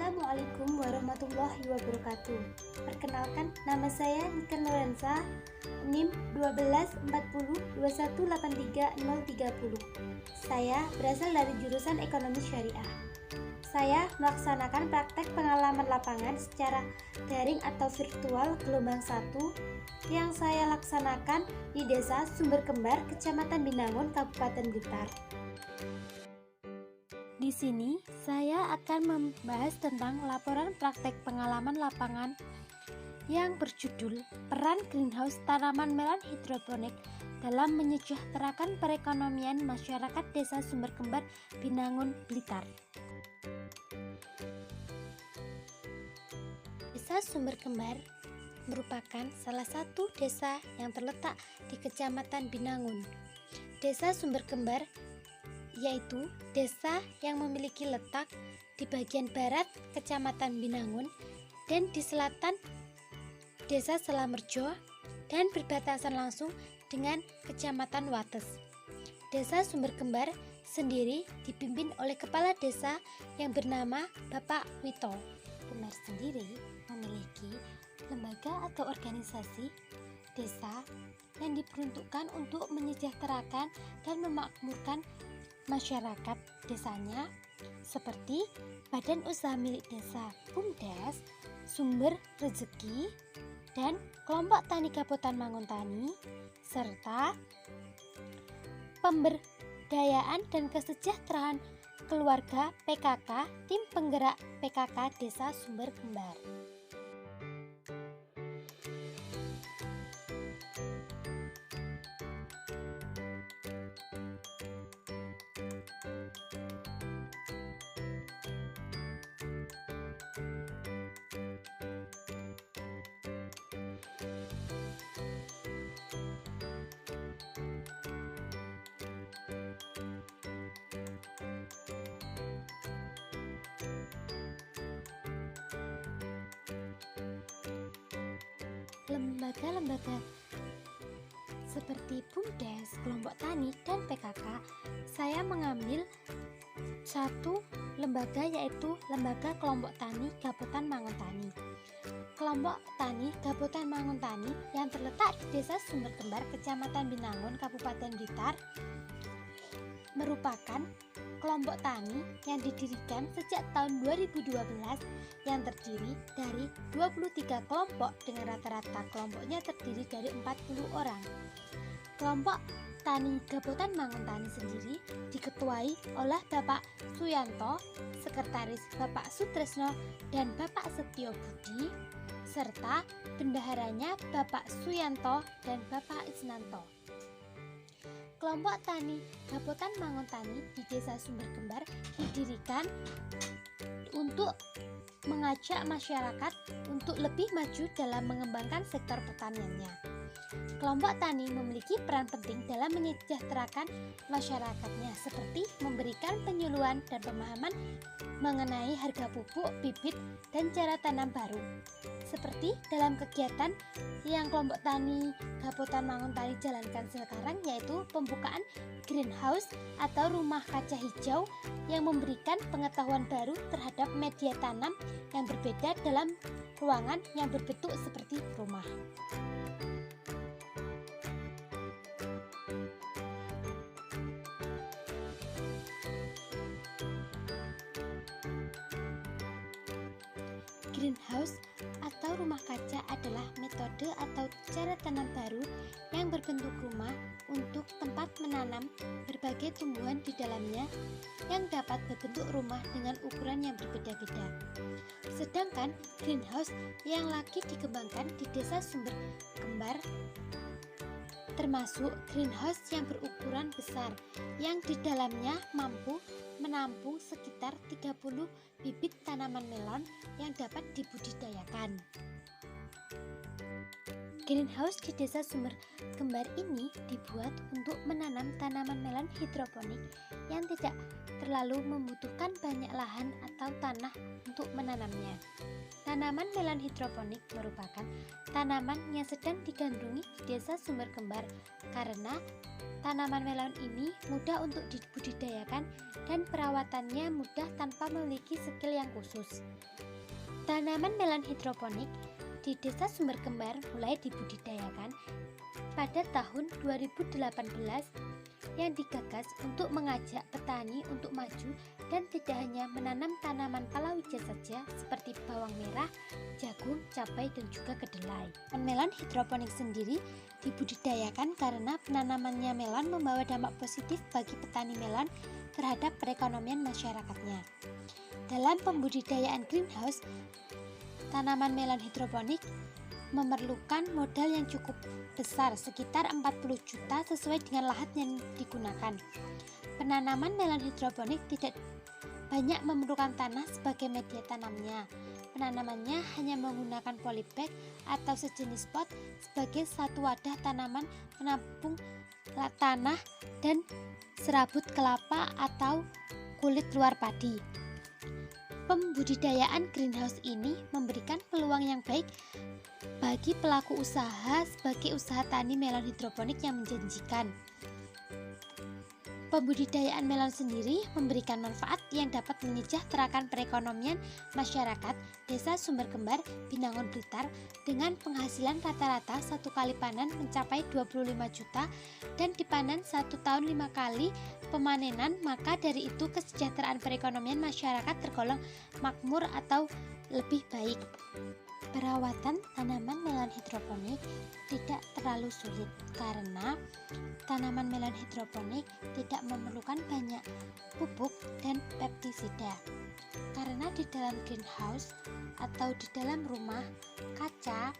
Assalamualaikum warahmatullahi wabarakatuh. Perkenalkan, nama saya Nika Norensa, NIM 12402183030. Saya berasal dari jurusan Ekonomi Syariah. Saya melaksanakan praktek pengalaman lapangan secara daring atau virtual gelombang 1 yang saya laksanakan di Desa Sumber Kembar, Kecamatan Binangun, Kabupaten Blitar. Di sini saya akan membahas tentang laporan praktek pengalaman lapangan yang berjudul Peran Greenhouse Tanaman Melon Hidroponik dalam menyejahterakan perekonomian masyarakat Desa Sumber Kembar, Binangun, Blitar. Desa Sumber Kembar merupakan salah satu desa yang terletak di Kecamatan Binangun. Desa Sumber Kembar yaitu desa yang memiliki letak di bagian barat Kecamatan Binangun dan di selatan Desa Selamerjo dan berbatasan langsung dengan Kecamatan Wates. Desa Sumber Kembar sendiri dipimpin oleh kepala desa yang bernama Bapak Wito. Kembar sendiri memiliki lembaga atau organisasi desa yang diperuntukkan untuk menyejahterakan dan memakmurkan masyarakat desanya, seperti Badan Usaha Milik Desa BUMDes, Sumber Rezeki, dan Kelompok Tani Kabupaten Manguntani, serta Pemberdayaan dan Kesejahteraan Keluarga PKK, Tim Penggerak PKK Desa Sumber Kembar. Lembaga-lembaga seperti BUMDes, Kelompok Tani, dan PKK, saya mengambil satu lembaga, yaitu Lembaga Kelompok Tani Kabupaten Manguntani. Kelompok Tani Kabupaten Manguntani yang terletak di Desa Sumber Kembar, Kecamatan Binangun, Kabupaten Blitar, merupakan kelompok tani yang didirikan sejak tahun 2012 yang terdiri dari 23 kelompok dengan rata-rata kelompoknya terdiri dari 40 orang. Kelompok Tani Kabupaten Manguntani sendiri diketuai oleh Bapak Suyanto, Sekretaris Bapak Sutresno dan Bapak Setio Budi, serta bendaharanya Bapak Suyanto dan Bapak Isnanto. Kelompok Tani Kabupaten Manguntani di Desa Sumber Kembar didirikan untuk mengajak masyarakat untuk lebih maju dalam mengembangkan sektor pertaniannya. Kelompok tani memiliki peran penting dalam menyejahterakan masyarakatnya, seperti memberikan penyuluhan dan pemahaman mengenai harga pupuk, bibit, dan cara tanam baru. Seperti dalam kegiatan yang kelompok tani Kabupaten Manguntani jalankan sekarang, yaitu pembukaan greenhouse atau rumah kaca hijau yang memberikan pengetahuan baru terhadap media tanam yang berbeda dalam ruangan yang berbentuk seperti rumah. Greenhouse atau rumah kaca adalah metode atau cara tanam baru yang berbentuk rumah untuk tempat menanam berbagai tumbuhan di dalamnya yang dapat berbentuk rumah dengan ukuran yang berbeda-beda. Sedangkan greenhouse yang lagi dikembangkan di Desa Sumber Kembar termasuk greenhouse yang berukuran besar yang di dalamnya mampu menampung sekitar 30 bibit tanaman melon yang dapat dibudidayakan. Greenhouse di Desa Sumber Kembar ini dibuat untuk menanam tanaman melon hidroponik yang tidak terlalu membutuhkan banyak lahan atau tanah untuk menanamnya. Tanaman melon hidroponik merupakan tanaman yang sedang digandrungi di Desa Sumber Kembar karena tanaman melon ini mudah untuk dibudidayakan dan perawatannya mudah tanpa memiliki skill yang khusus. Tanaman melon hidroponik di Desa Sumber Kembar mulai dibudidayakan pada tahun 2018 yang digagas untuk mengajak petani untuk maju dan tidak hanya menanam tanaman palawija saja seperti bawang merah, jagung, cabai, dan juga kedelai. Melon hidroponik sendiri dibudidayakan karena penanamannya melon membawa dampak positif bagi petani melon terhadap perekonomian masyarakatnya. Dalam pembudidayaan greenhouse, tanaman melon hidroponik memerlukan modal yang cukup besar, sekitar 40 juta sesuai dengan lahan yang digunakan. Penanaman melon hidroponik tidak banyak memerlukan tanah sebagai media tanamnya. Penanamannya hanya menggunakan polybag atau sejenis pot sebagai satu wadah tanaman penampung tanah dan serabut kelapa atau kulit luar padi. Pembudidayaan greenhouse ini memberikan peluang yang baik bagi pelaku usaha sebagai usaha tani melon hidroponik yang menjanjikan. Pembudidayaan melon sendiri memberikan manfaat yang dapat menyejahterakan perekonomian masyarakat Desa Sumber Kembar, Binangun, Blitar dengan penghasilan rata-rata satu kali panen mencapai 25 juta dan dipanen 1 tahun 5 kali pemanenan, maka dari itu kesejahteraan perekonomian masyarakat tergolong makmur atau lebih baik. Perawatan tanaman melon hidroponik tidak terlalu sulit karena tanaman melon hidroponik tidak memerlukan banyak pupuk dan pestisida. Karena di dalam greenhouse atau di dalam rumah kaca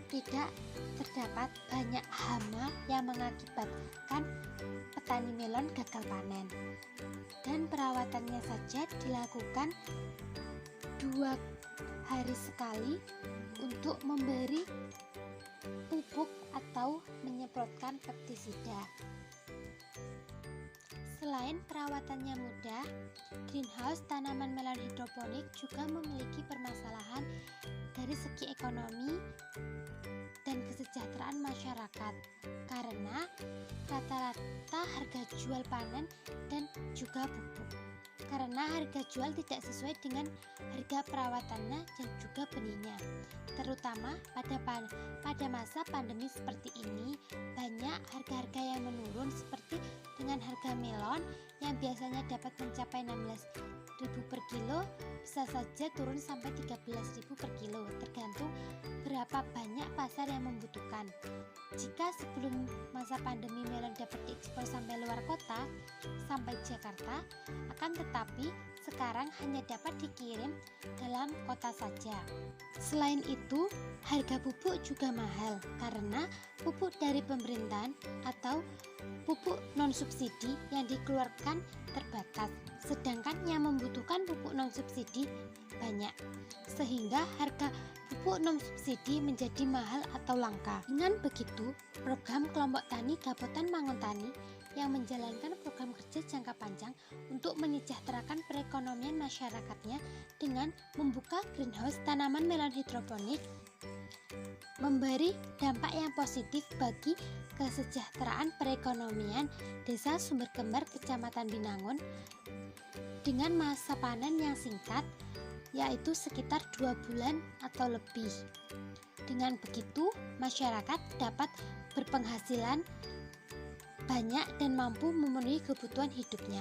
tidak terdapat banyak hama yang mengakibatkan petani melon gagal panen. Dan perawatannya saja dilakukan 2 hari sekali untuk memberi pupuk atau menyemprotkan pestisida. Selain perawatannya mudah, greenhouse tanaman melon hidroponik juga memiliki permasalahan dari segi ekonomi dan kesejahteraan masyarakat karena rata-rata harga jual panen dan juga pupuk. Karena harga jual tidak sesuai dengan harga perawatannya dan juga benihnya. Terutama pada masa pandemi seperti ini, banyak harga-harga yang menurun seperti dengan harga melon yang biasanya dapat mencapai 16.000 per kilo bisa saja turun sampai 13.000 per kilo tergantung berapa banyak pasar yang membutuhkan. Jika sebelum masa pandemi melon dapat diekspor sampai luar kota sampai Jakarta, akan tetapi sekarang hanya dapat dikirim dalam kota saja. Selain itu, harga pupuk juga mahal karena pupuk dari pemerintahan atau pupuk non-subsidi yang dikeluarkan terbatas, sedangkan yang membutuhkan pupuk non-subsidi banyak, sehingga harga pupuk non-subsidi menjadi mahal atau langka. Dengan begitu, program kelompok tani Gapotan Manguntani yang menjalankan program kerja jangka panjang untuk menyejahterakan perekonomian masyarakatnya dengan membuka greenhouse tanaman melon hidroponik memberi dampak yang positif bagi kesejahteraan perekonomian Desa Sumber Kembar, Kecamatan Binangun dengan masa panen yang singkat, yaitu sekitar 2 bulan atau lebih. Dengan begitu, masyarakat dapat berpenghasilan banyak dan mampu memenuhi kebutuhan hidupnya.